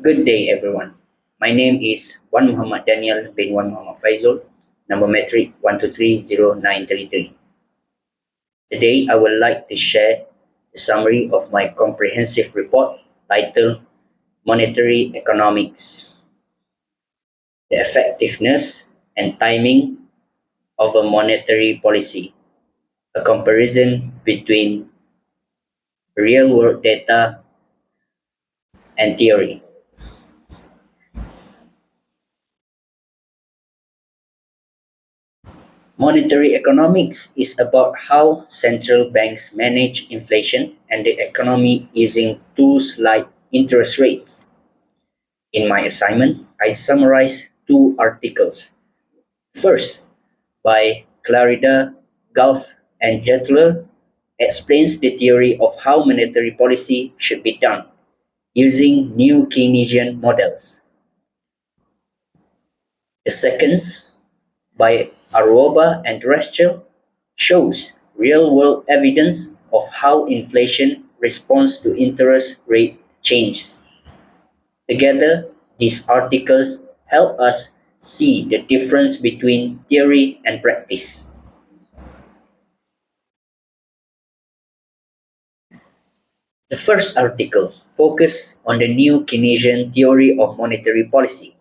Good day, everyone. My name is Wan Muhammad Danial bin Wan Muhammad FAIZUL, number metric 1230933. Today, I would like to share a summary of my comprehensive report titled Monetary Economics: The Effectiveness and Timing of a Monetary Policy, a comparison between real world data and theory. Monetary economics is about how central banks manage inflation and the economy using tools like interest rates. In my assignment, I summarized two articles. First, by Clarida, Gulf, and Jetler, explains the theory of how monetary policy should be done using new Keynesian models. The second, by Arwoba and Reschel, shows real-world evidence of how inflation responds to interest rate changes. Together, these articles help us see the difference between theory and practice. The first article focuses on the new Keynesian theory of monetary policy.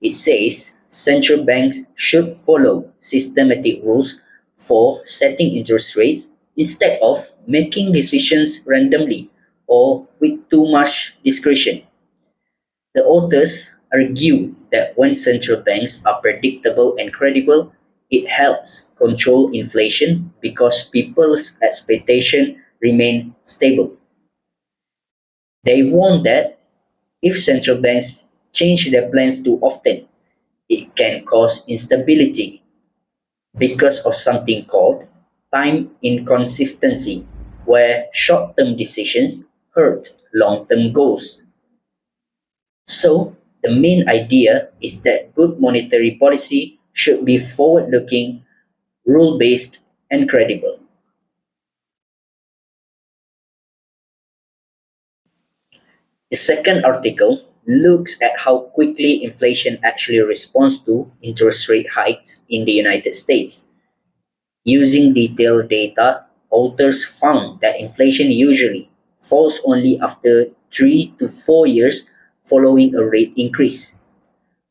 It says central banks should follow systematic rules for setting interest rates instead of making decisions randomly or with too much discretion. The authors argue that when central banks are predictable and credible, it helps control inflation because people's expectations remain stable. They warn that if central banks change their plans too often, it can cause instability because of something called time inconsistency, where short term decisions hurt long term goals. So, the main idea is that good monetary policy should be forward looking, rule based, and credible. The second article looks at how quickly inflation actually responds to interest rate hikes in the United States. Using detailed data, authors found that inflation usually falls only after 3 to 4 years following a rate increase.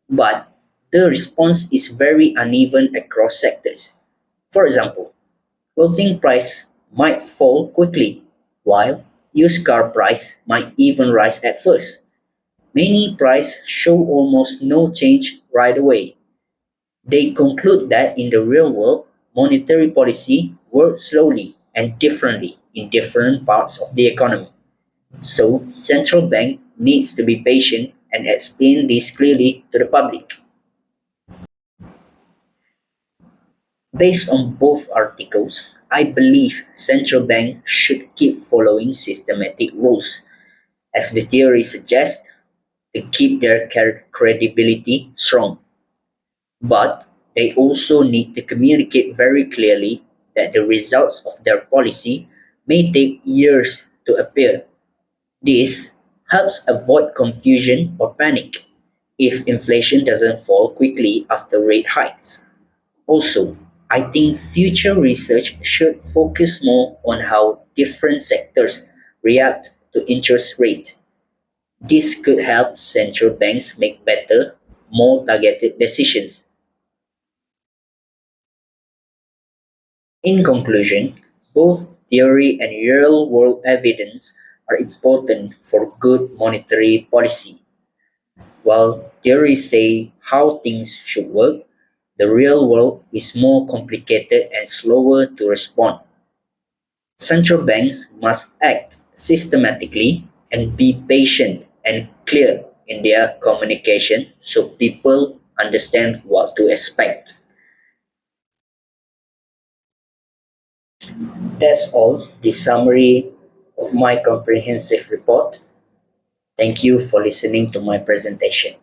But the response is very uneven across sectors. For example, clothing price might fall quickly, while used car price might even rise at first. Many prices show almost no change right away. They conclude that in the real world, monetary policy works slowly and differently in different parts of the economy. So, central bank needs to be patient and explain this clearly to the public. Based on both articles, I believe central bank should keep following systematic rules, as the theory suggests, to keep their credibility strong. But they also need to communicate very clearly that the results of their policy may take years to appear. This helps avoid confusion or panic if inflation doesn't fall quickly after rate hikes. Also, I think future research should focus more on how different sectors react to interest rates. This could help central banks make better, more targeted decisions. In conclusion, both theory and real world evidence are important for good monetary policy. While theories say how things should work, the real world is more complicated and slower to respond. Central banks must act systematically and be patient and clear in their communication so people understand what to expect. That's all the summary of my comprehensive report. Thank you for listening to my presentation.